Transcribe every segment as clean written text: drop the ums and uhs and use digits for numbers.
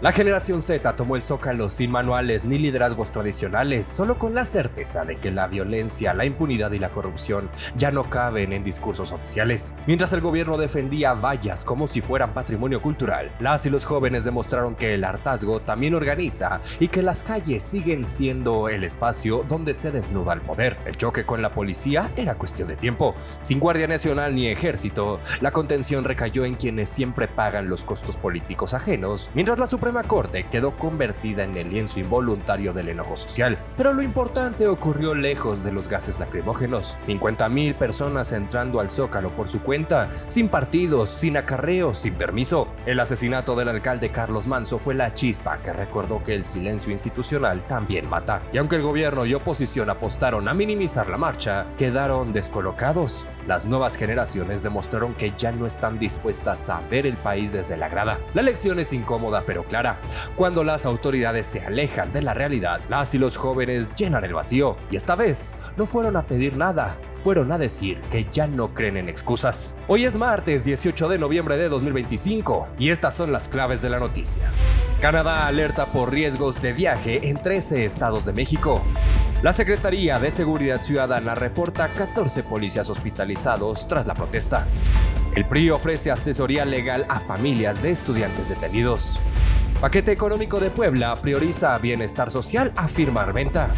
La generación Z tomó el Zócalo sin manuales ni liderazgos tradicionales, solo con la certeza de que la violencia, la impunidad y la corrupción ya no caben en discursos oficiales. Mientras el gobierno defendía vallas como si fueran patrimonio cultural, las y los jóvenes demostraron que el hartazgo también organiza y que las calles siguen siendo el espacio donde se desnuda el poder. El choque con la policía era cuestión de tiempo. Sin Guardia Nacional ni ejército, la contención recayó en quienes siempre pagan los costos políticos ajenos, mientras la Suprema Corte quedó convertida en el lienzo involuntario del enojo social. Pero lo importante ocurrió lejos de los gases lacrimógenos. 50,000 personas entrando al Zócalo por su cuenta, sin partidos, sin acarreos, sin permiso. El asesinato del alcalde Carlos Manzo fue la chispa que recordó que el silencio institucional también mata. Y aunque el gobierno y oposición apostaron a minimizar la marcha, quedaron descolocados. Las nuevas generaciones demostraron que ya no están dispuestas a ver el país desde la grada. La lección es incómoda pero clara. Cuando las autoridades se alejan de la realidad, las y los jóvenes llenan el vacío. Y esta vez no fueron a pedir nada, fueron a decir que ya no creen en excusas. Hoy es martes 18 de noviembre de 2025 y estas son las claves de la noticia. Canadá alerta por riesgos de viaje en 13 estados de México. La Secretaría de Seguridad Ciudadana reporta 14 policías hospitalizados tras la protesta. El PRI ofrece asesoría legal a familias de estudiantes detenidos. Paquete económico de Puebla prioriza bienestar social, afirma Armenta.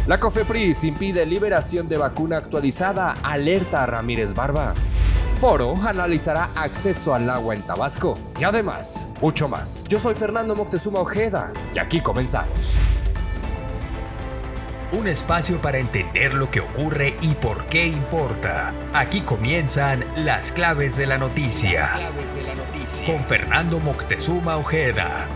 La COFEPRIS impide liberación de vacuna actualizada, alerta a Ramírez Barba. Foro analizará acceso al agua en Tabasco. Y además, mucho más. Yo soy Fernando Moctezuma Ojeda y aquí comenzamos. Un espacio para entender lo que ocurre y por qué importa. Aquí comienzan las claves de la noticia. Con Fernando Moctezuma Ojeda.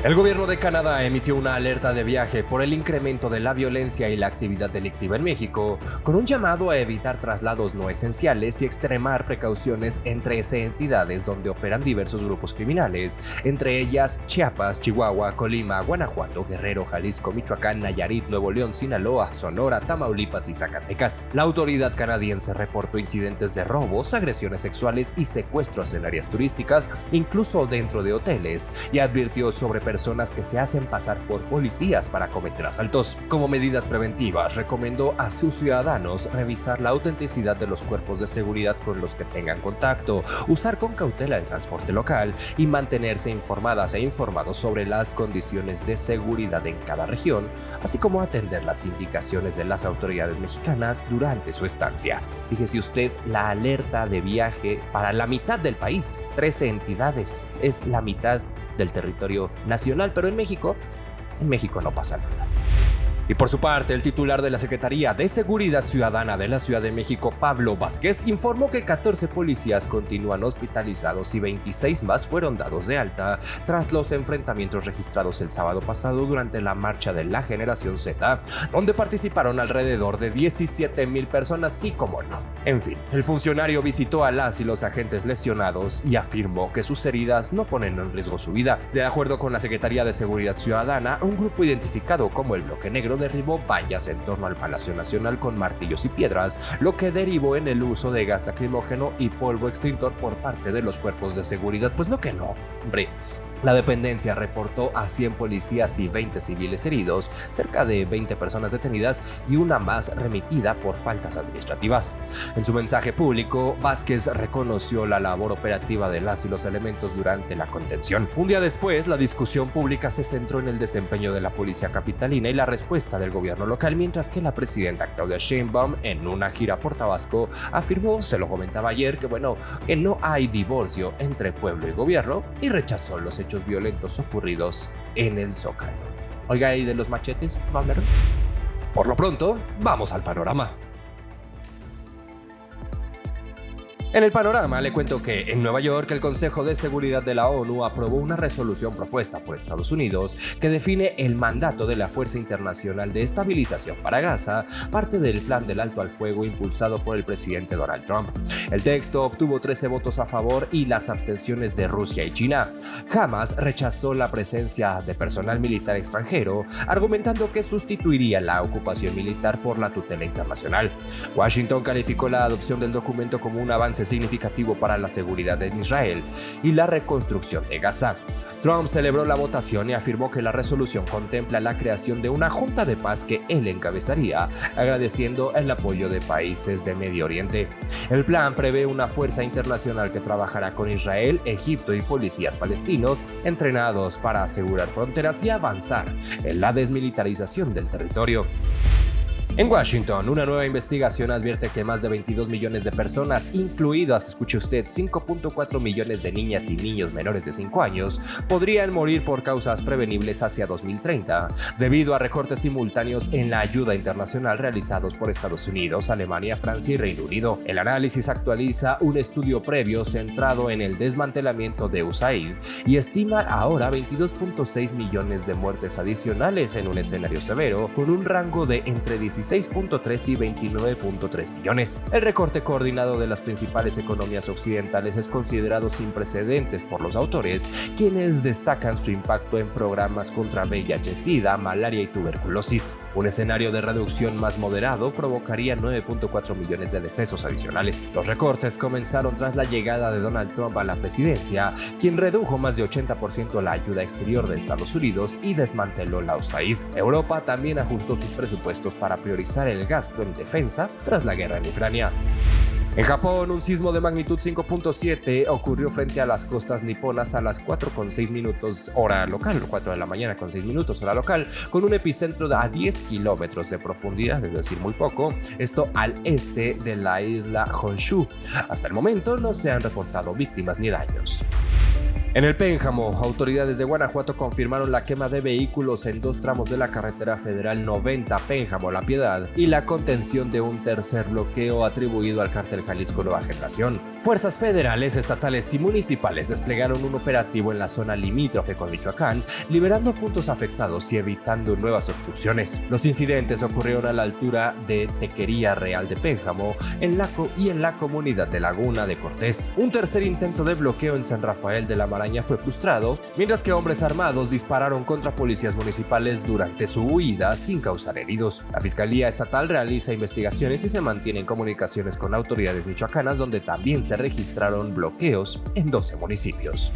El gobierno de Canadá emitió una alerta de viaje por el incremento de la violencia y la actividad delictiva en México, con un llamado a evitar traslados no esenciales y extremar precauciones en 13 entidades donde operan diversos grupos criminales, entre ellas Chiapas, Chihuahua, Colima, Guanajuato, Guerrero, Jalisco, Michoacán, Nayarit, Nuevo León, Sinaloa, Sonora, Tamaulipas y Zacatecas. La autoridad canadiense reportó incidentes de robos, agresiones sexuales y secuestros en áreas turísticas, incluso dentro de hoteles, y advirtió sobre personas que se hacen pasar por policías para cometer asaltos. Como medidas preventivas, recomendó a sus ciudadanos revisar la autenticidad de los cuerpos de seguridad con los que tengan contacto, usar con cautela el transporte local y mantenerse informadas e informados sobre las condiciones de seguridad en cada región, así como atender las indicaciones de las autoridades mexicanas durante su estancia. Fíjese usted, la alerta de viaje para la mitad del país, 13 entidades, es la mitad del territorio nacional, pero en México no pasa nada. Y por su parte, el titular de la Secretaría de Seguridad Ciudadana de la Ciudad de México, Pablo Vázquez, informó que 14 policías continúan hospitalizados y 26 más fueron dados de alta tras los enfrentamientos registrados el sábado pasado durante la marcha de la Generación Z, donde participaron alrededor de 17,000 personas, sí como no. En fin, el funcionario visitó a las y los agentes lesionados y afirmó que sus heridas no ponen en riesgo su vida. De acuerdo con la Secretaría de Seguridad Ciudadana, un grupo identificado como el Bloque Negro derribó vallas en torno al Palacio Nacional con martillos y piedras, lo que derivó en el uso de gas lacrimógeno y polvo extintor por parte de los cuerpos de seguridad. Pues no que no, hombre. La dependencia reportó a 100 policías y 20 civiles heridos, cerca de 20 personas detenidas y una más remitida por faltas administrativas. En su mensaje público, Vázquez reconoció la labor operativa de las y los elementos durante la contención. Un día después, la discusión pública se centró en el desempeño de la policía capitalina y la respuesta del gobierno local, mientras que la presidenta Claudia Sheinbaum, en una gira por Tabasco, afirmó, se lo comentaba ayer, que no hay divorcio entre pueblo y gobierno, y rechazó los hechos violentos ocurridos en el Zócalo. Oiga, ¿y de los machetes no hablaron? Por lo pronto, vamos al panorama. En el panorama le cuento que en Nueva York el Consejo de Seguridad de la ONU aprobó una resolución propuesta por Estados Unidos que define el mandato de la Fuerza Internacional de Estabilización para Gaza, parte del plan del alto al fuego impulsado por el presidente Donald Trump. El texto obtuvo 13 votos a favor y las abstenciones de Rusia y China. Hamas rechazó la presencia de personal militar extranjero, argumentando que sustituiría la ocupación militar por la tutela internacional. Washington calificó la adopción del documento como un avance significativo para la seguridad en Israel y la reconstrucción de Gaza. Trump celebró la votación y afirmó que la resolución contempla la creación de una junta de paz que él encabezaría, agradeciendo el apoyo de países de Medio Oriente. El plan prevé una fuerza internacional que trabajará con Israel, Egipto y policías palestinos entrenados para asegurar fronteras y avanzar en la desmilitarización del territorio. En Washington, una nueva investigación advierte que más de 22 millones de personas, incluidas, escuche usted, 5.4 millones de niñas y niños menores de 5 años, podrían morir por causas prevenibles hacia 2030, debido a recortes simultáneos en la ayuda internacional realizados por Estados Unidos, Alemania, Francia y Reino Unido. El análisis actualiza un estudio previo centrado en el desmantelamiento de USAID y estima ahora 22.6 millones de muertes adicionales en un escenario severo, con un rango de entre 16.3 y 29.3 millones. El recorte coordinado de las principales economías occidentales es considerado sin precedentes por los autores, quienes destacan su impacto en programas contra VIH, SIDA, malaria y tuberculosis. Un escenario de reducción más moderado provocaría 9.4 millones de decesos adicionales. Los recortes comenzaron tras la llegada de Donald Trump a la presidencia, quien redujo más de 80% la ayuda exterior de Estados Unidos y desmanteló la USAID. Europa también ajustó sus presupuestos para priorizar el gasto en defensa tras la guerra en Ucrania. En Japón, un sismo de magnitud 5.7 ocurrió frente a las costas niponas a las 4:06 minutos hora local, 4 de la mañana con 6 minutos hora local, con un epicentro a 10 kilómetros de profundidad, es decir, muy poco, esto al este de la isla Honshu. Hasta el momento no se han reportado víctimas ni daños. En el Pénjamo, autoridades de Guanajuato confirmaron la quema de vehículos en 2 tramos de la carretera federal 90 Pénjamo-La Piedad y la contención de un tercer bloqueo atribuido al cártel Jalisco Nueva Generación. Fuerzas federales, estatales y municipales desplegaron un operativo en la zona limítrofe con Michoacán, liberando puntos afectados y evitando nuevas obstrucciones. Los incidentes ocurrieron a la altura de Tequería Real de Pénjamo en la comunidad de Laguna de Cortés. Un tercer intento de bloqueo en San Rafael de la Maraña fue frustrado, mientras que hombres armados dispararon contra policías municipales durante su huida sin causar heridos. La Fiscalía Estatal realiza investigaciones y se mantiene en comunicaciones con autoridades michoacanas, donde también se registraron bloqueos en 12 municipios.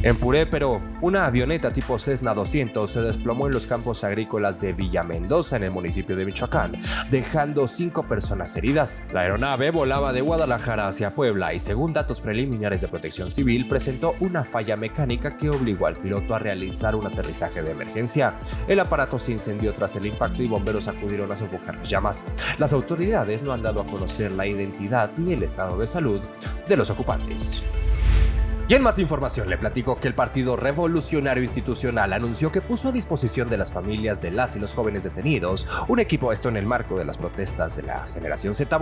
En Purépero, una avioneta tipo Cessna 200 se desplomó en los campos agrícolas de Villa Mendoza, en el municipio de Michoacán, dejando 5 personas heridas. La aeronave volaba de Guadalajara hacia Puebla y, según datos preliminares de Protección Civil, presentó una falla mecánica que obligó al piloto a realizar un aterrizaje de emergencia. El aparato se incendió tras el impacto y bomberos acudieron a sofocar las llamas. Las autoridades no han dado a conocer la identidad ni el estado de salud de los ocupantes. Y en más información le platico que el Partido Revolucionario Institucional anunció que puso a disposición de las familias de las y los jóvenes detenidos un equipo, esto en el marco de las protestas de la Generación Z,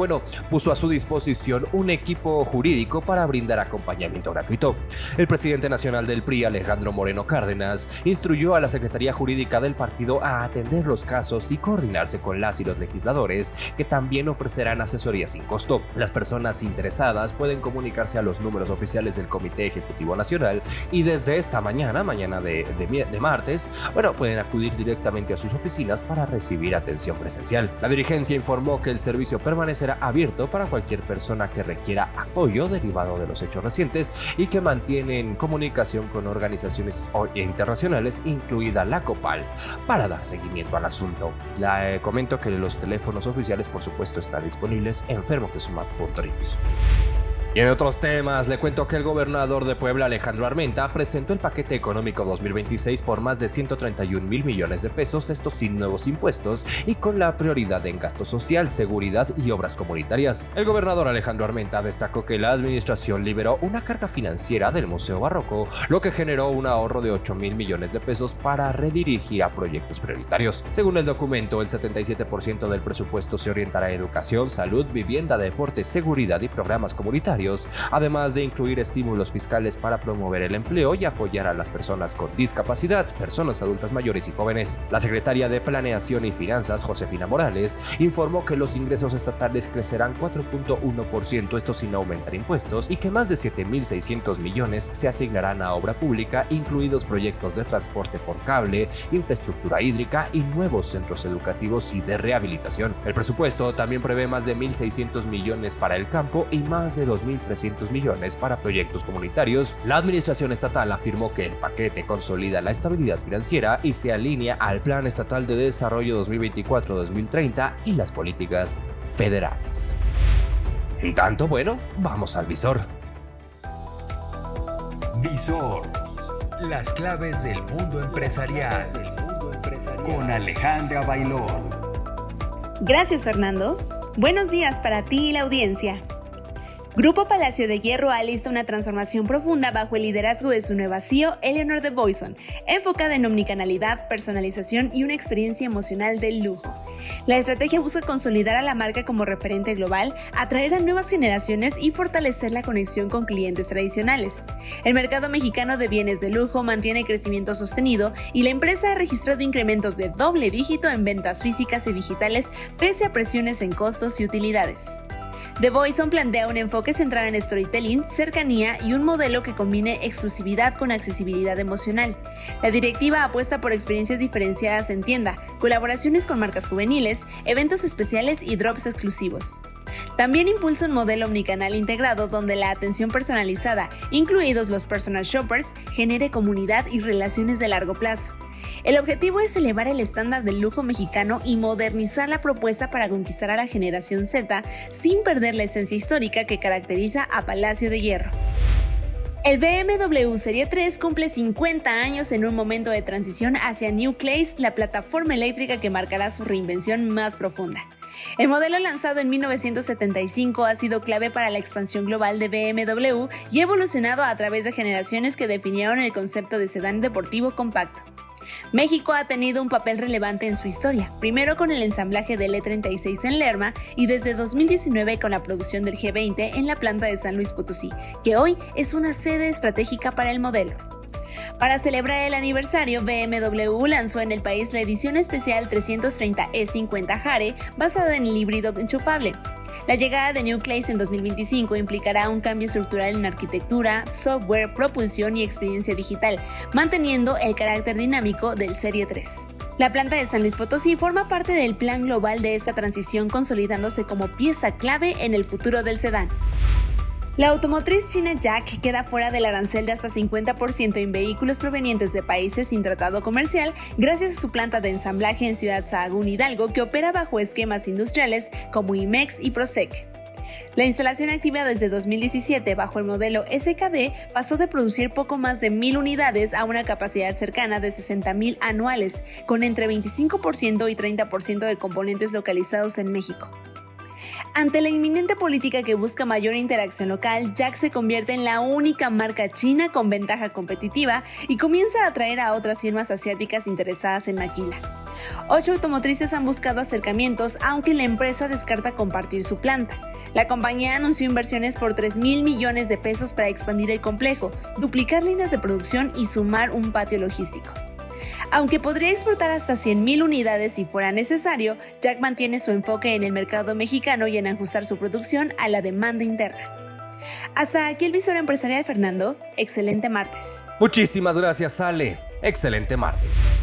puso a su disposición un equipo jurídico para brindar acompañamiento gratuito. El presidente nacional del PRI, Alejandro Moreno Cárdenas, instruyó a la Secretaría Jurídica del partido a atender los casos y coordinarse con las y los legisladores, que también ofrecerán asesoría sin costo. Las personas interesadas pueden comunicarse a los números oficiales del Comité Ejecutivo Nacional y desde esta mañana de martes, pueden acudir directamente a sus oficinas para recibir atención presencial. La dirigencia informó que el servicio permanecerá abierto para cualquier persona que requiera apoyo derivado de los hechos recientes y que mantienen comunicación con organizaciones internacionales, incluida la COPAL, para dar seguimiento al asunto. Comento que los teléfonos oficiales, por supuesto, están disponibles en fermoctezuma.news. Y en otros temas, le cuento que el gobernador de Puebla, Alejandro Armenta, presentó el paquete económico 2026 por más de 131,000 millones de pesos, esto sin nuevos impuestos y con la prioridad en gasto social, seguridad y obras comunitarias. El gobernador Alejandro Armenta destacó que la administración liberó una carga financiera del Museo Barroco, lo que generó un ahorro de 8,000 millones de pesos para redirigir a proyectos prioritarios. Según el documento, el 77% del presupuesto se orientará a educación, salud, vivienda, deporte, seguridad y programas comunitarios, además de incluir estímulos fiscales para promover el empleo y apoyar a las personas con discapacidad, personas adultas mayores y jóvenes. La secretaria de Planeación y Finanzas, Josefina Morales, informó que los ingresos estatales crecerán 4.1%, esto sin aumentar impuestos, y que más de 7,600 millones se asignarán a obra pública, incluidos proyectos de transporte por cable, infraestructura hídrica y nuevos centros educativos y de rehabilitación. El presupuesto también prevé más de 1,600 millones para el campo y más de 2,000 8.300 millones para proyectos comunitarios. La administración estatal afirmó que el paquete consolida la estabilidad financiera y se alinea al Plan Estatal de Desarrollo 2024-2030 y las políticas federales. En tanto, bueno, vamos al visor. Visor. Las claves del mundo empresarial. Con Alejandra Bailón. Gracias, Fernando. Buenos días para ti y la audiencia. Grupo Palacio de Hierro alista una transformación profunda bajo el liderazgo de su nueva CEO, Eleanor de Boyson, enfocada en omnicanalidad, personalización y una experiencia emocional de lujo. La estrategia busca consolidar a la marca como referente global, atraer a nuevas generaciones y fortalecer la conexión con clientes tradicionales. El mercado mexicano de bienes de lujo mantiene crecimiento sostenido y la empresa ha registrado incrementos de doble dígito en ventas físicas y digitales pese a presiones en costos y utilidades. The Boyson plantea un enfoque centrado en storytelling, cercanía y un modelo que combine exclusividad con accesibilidad emocional. La directiva apuesta por experiencias diferenciadas en tienda, colaboraciones con marcas juveniles, eventos especiales y drops exclusivos. También impulsa un modelo omnicanal integrado donde la atención personalizada, incluidos los personal shoppers, genere comunidad y relaciones de largo plazo. El objetivo es elevar el estándar del lujo mexicano y modernizar la propuesta para conquistar a la generación Z sin perder la esencia histórica que caracteriza a Palacio de Hierro. El BMW Serie 3 cumple 50 años en un momento de transición hacia New Class, la plataforma eléctrica que marcará su reinvención más profunda. El modelo lanzado en 1975 ha sido clave para la expansión global de BMW y ha evolucionado a través de generaciones que definieron el concepto de sedán deportivo compacto. México ha tenido un papel relevante en su historia, primero con el ensamblaje del E36 en Lerma y desde 2019 con la producción del G20 en la planta de San Luis Potosí, que hoy es una sede estratégica para el modelo. Para celebrar el aniversario, BMW lanzó en el país la edición especial 330 E50 Hare basada en el híbrido enchufable. La llegada de New Class en 2025 implicará un cambio estructural en arquitectura, software, propulsión y experiencia digital, manteniendo el carácter dinámico del Serie 3. La planta de San Luis Potosí forma parte del plan global de esta transición, consolidándose como pieza clave en el futuro del sedán. La automotriz china JAC queda fuera del arancel de hasta 50% en vehículos provenientes de países sin tratado comercial gracias a su planta de ensamblaje en Ciudad Sahagún, Hidalgo, que opera bajo esquemas industriales como IMEX y PROSEC. La instalación activa desde 2017 bajo el modelo SKD pasó de producir poco más de 1,000 unidades a una capacidad cercana de 60,000 anuales, con entre 25% y 30% de componentes localizados en México. Ante la inminente política que busca mayor interacción local, JAC se convierte en la única marca china con ventaja competitiva y comienza a atraer a otras firmas asiáticas interesadas en maquila. 8 automotrices han buscado acercamientos, aunque la empresa descarta compartir su planta. La compañía anunció inversiones por 3,000 millones de pesos para expandir el complejo, duplicar líneas de producción y sumar un patio logístico. Aunque podría exportar hasta 100,000 unidades si fuera necesario, JAC mantiene su enfoque en el mercado mexicano y en ajustar su producción a la demanda interna. Hasta aquí el visor empresarial, Fernando. Excelente martes. Muchísimas gracias, Ale. Excelente martes.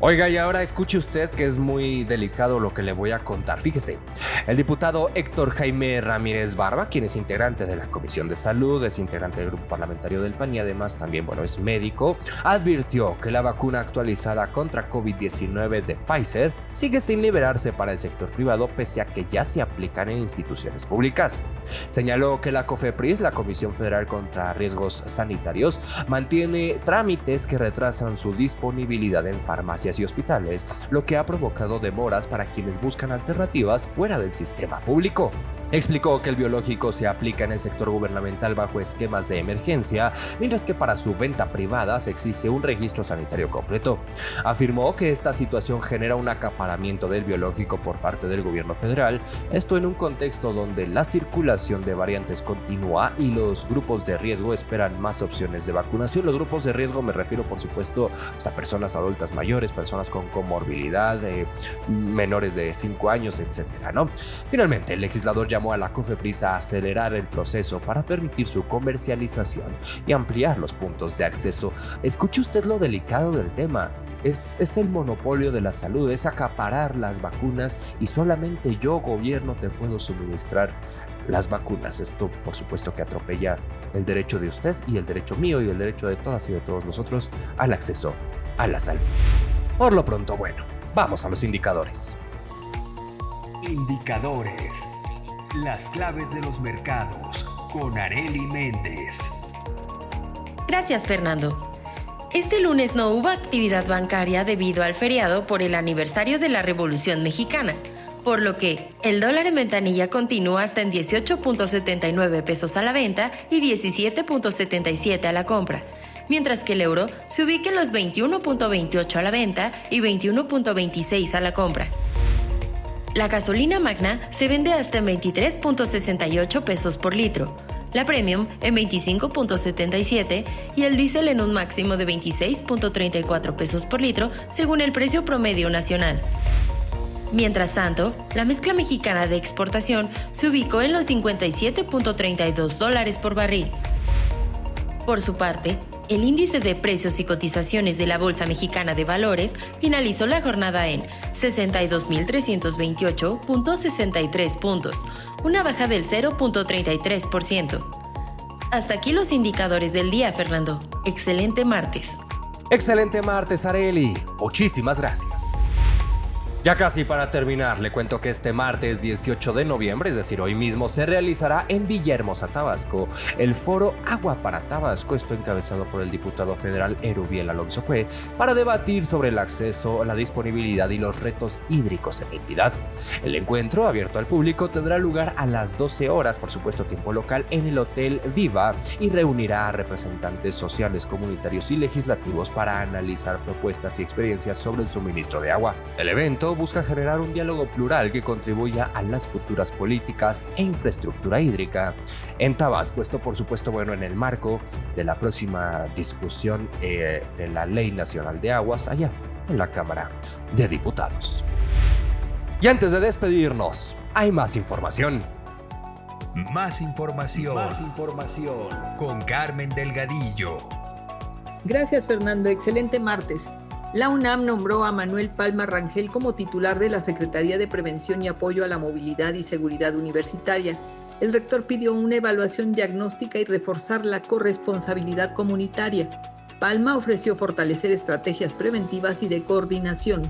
Oiga, y ahora escuche usted que es muy delicado lo que le voy a contar. Fíjese, el diputado Héctor Jaime Ramírez Barba, quien es integrante de la Comisión de Salud, es integrante del grupo parlamentario del PAN y además también, es médico, advirtió que la vacuna actualizada contra COVID-19 de Pfizer sigue sin liberarse para el sector privado pese a que ya se aplican en instituciones públicas. Señaló que la COFEPRIS, la Comisión Federal contra Riesgos Sanitarios, mantiene trámites que retrasan su disponibilidad en farmacias y hospitales, lo que ha provocado demoras para quienes buscan alternativas fuera del sistema público. Explicó que el biológico se aplica en el sector gubernamental bajo esquemas de emergencia, mientras que para su venta privada se exige un registro sanitario completo. Afirmó que esta situación genera un acaparamiento del biológico por parte del gobierno federal, esto en un contexto donde la circulación de variantes continúa y los grupos de riesgo esperan más opciones de vacunación. Los grupos de riesgo me refiero, por supuesto, a personas adultas mayores, personas con comorbilidad, menores de 5 años, etcétera, ¿no? Finalmente, el legislador llamó a la COFEPRIS a acelerar el proceso para permitir su comercialización y ampliar los puntos de acceso. Escuche usted lo delicado del tema. Es el monopolio de la salud, es acaparar las vacunas y solamente yo, gobierno, te puedo suministrar las vacunas. Esto, por supuesto, que atropella el derecho de usted y el derecho mío y el derecho de todas y de todos nosotros al acceso a la salud. Por lo pronto, bueno, vamos a los indicadores. Indicadores. Las claves de los mercados con Arely Méndez. Gracias, Fernando. Este lunes no hubo actividad bancaria debido al feriado por el aniversario de la Revolución Mexicana, por lo que el dólar en ventanilla continúa hasta en 18.79 pesos a la venta y 17.77 a la compra, mientras que el euro se ubica en los 21.28 a la venta y 21.26 a la compra. La gasolina Magna se vende hasta en 23.68 pesos por litro, la Premium en 25.77 y el diésel en un máximo de 26.34 pesos por litro según el precio promedio nacional. Mientras tanto, la mezcla mexicana de exportación se ubicó en los $57.32 por barril. Por su parte, el índice de precios y cotizaciones de la Bolsa Mexicana de Valores finalizó la jornada en 62.328.63 puntos, una baja del 0.33%. Hasta aquí los indicadores del día, Fernando. Excelente martes. Excelente martes, Arely. Muchísimas gracias. Ya casi para terminar, le cuento que este martes 18 de noviembre, es decir, hoy mismo, se realizará en Villahermosa, Tabasco, el foro Agua para Tabasco, esto encabezado por el diputado federal Erubiel Alonso Cue, para debatir sobre el acceso, la disponibilidad y los retos hídricos en la entidad. El encuentro, abierto al público, tendrá lugar a las 12 horas, por supuesto tiempo local, en el Hotel Viva y reunirá a representantes sociales, comunitarios y legislativos para analizar propuestas y experiencias sobre el suministro de agua. El evento busca generar un diálogo plural que contribuya a las futuras políticas e infraestructura hídrica en Tabasco. Esto, por supuesto, bueno, en el marco de la próxima discusión de la Ley Nacional de Aguas allá en la Cámara de Diputados. Y antes de despedirnos, hay más información. Más información con Carmen Delgadillo. Gracias, Fernando. Excelente martes. La UNAM nombró a Manuel Palma Rangel como titular de la Secretaría de Prevención y Apoyo a la Movilidad y Seguridad Universitaria. El rector pidió una evaluación diagnóstica y reforzar la corresponsabilidad comunitaria. Palma ofreció fortalecer estrategias preventivas y de coordinación.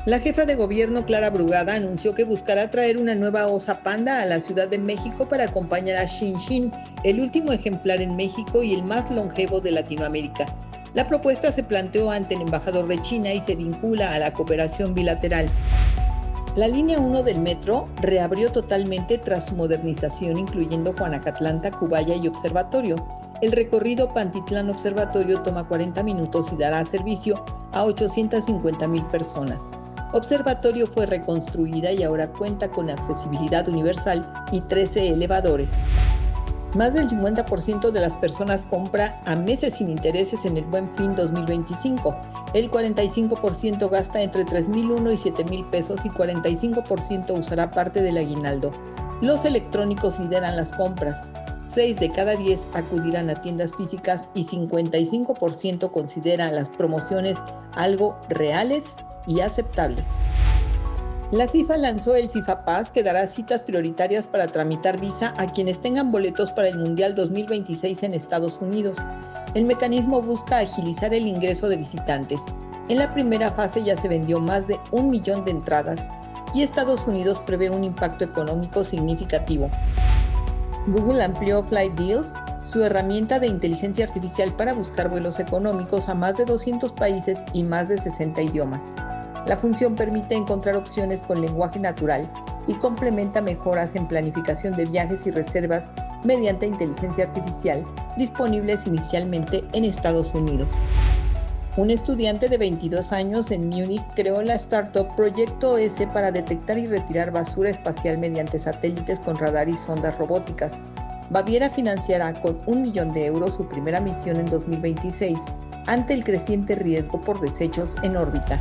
La jefa de gobierno, Clara Brugada, anunció que buscará traer una nueva osa panda a la Ciudad de México para acompañar a Xin Xin, el último ejemplar en México y el más longevo de Latinoamérica. La propuesta se planteó ante el embajador de China y se vincula a la cooperación bilateral. La línea 1 del metro reabrió totalmente tras su modernización, incluyendo Juanacatlán, Tacubaya y Observatorio. El recorrido Pantitlán-Observatorio toma 40 minutos y dará servicio a 850,000 personas. Observatorio fue reconstruida y ahora cuenta con accesibilidad universal y 13 elevadores. Más del 50% de las personas compra a meses sin intereses en el Buen Fin 2025. El 45% gasta entre 3,001 y 7,000 pesos y 45% usará parte del aguinaldo. Los electrónicos lideran las compras. 6 de cada 10 acudirán a tiendas físicas y 55% considera las promociones algo reales y aceptables. La FIFA lanzó el FIFA Pass, que dará citas prioritarias para tramitar visa a quienes tengan boletos para el Mundial 2026 en Estados Unidos. El mecanismo busca agilizar el ingreso de visitantes. En la primera fase ya se vendió más de 1 millón de entradas y Estados Unidos prevé un impacto económico significativo. Google amplió Flight Deals, su herramienta de inteligencia artificial para buscar vuelos económicos a más de 200 países y más de 60 idiomas. La función permite encontrar opciones con lenguaje natural y complementa mejoras en planificación de viajes y reservas mediante inteligencia artificial, disponibles inicialmente en Estados Unidos. Un estudiante de 22 años en Múnich creó la startup Proyecto S para detectar y retirar basura espacial mediante satélites con radar y sondas robóticas. Baviera financiará con 1 millón de euros su primera misión en 2026 ante el creciente riesgo por desechos en órbita.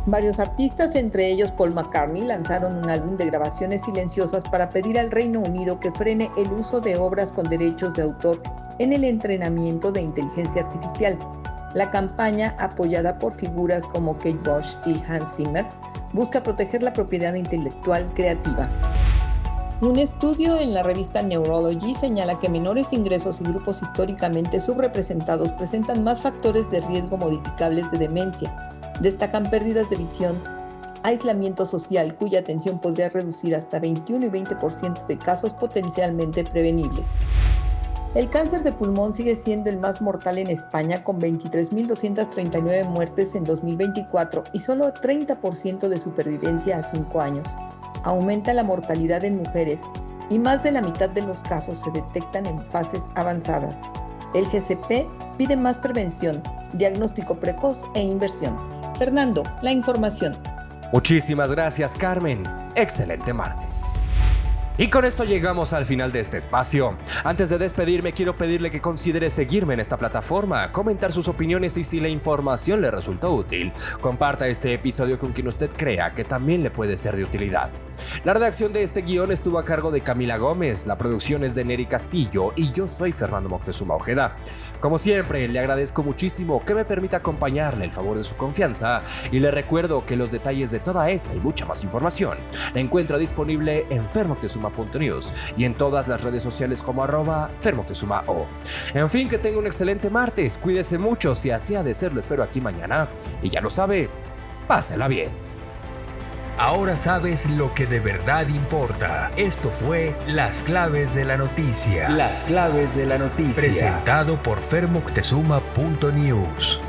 Varios artistas, entre ellos Paul McCartney, lanzaron un álbum de grabaciones silenciosas para pedir al Reino Unido que frene el uso de obras con derechos de autor en el entrenamiento de inteligencia artificial. La campaña, apoyada por figuras como Kate Bush y Hans Zimmer, busca proteger la propiedad intelectual creativa. Un estudio en la revista Neurology señala que menores ingresos y grupos históricamente subrepresentados presentan más factores de riesgo modificables de demencia. Destacan pérdidas de visión, aislamiento social, cuya atención podría reducir hasta 21 y 20% de casos potencialmente prevenibles. El cáncer de pulmón sigue siendo el más mortal en España, con 23.239 muertes en 2024 y solo 30% de supervivencia a 5 años. Aumenta la mortalidad en mujeres y más de la mitad de los casos se detectan en fases avanzadas. El GCP pide más prevención, diagnóstico precoz e inversión. Fernando, la información. Muchísimas gracias, Carmen. Excelente martes. Y con esto llegamos al final de este espacio. Antes de despedirme, quiero pedirle que considere seguirme en esta plataforma, comentar sus opiniones y si la información le resultó útil, comparta este episodio con quien usted crea que también le puede ser de utilidad. La redacción de este guión estuvo a cargo de Camila Gómez, la producción es de Neri Castillo y yo soy Fernando Moctezuma Ojeda. Como siempre, le agradezco muchísimo que me permita acompañarle el favor de su confianza y le recuerdo que los detalles de toda esta y mucha más información la encuentra disponible en fermoctezuma.news y en todas las redes sociales como @fermoctezumao. En fin, que tenga un excelente martes, cuídese mucho, si así ha de ser, lo espero aquí mañana y ya lo sabe, pásela bien. Ahora sabes lo que de verdad importa. Esto fue Las Claves de la Noticia. Las Claves de la Noticia. Presentado por fermoctezuma.news.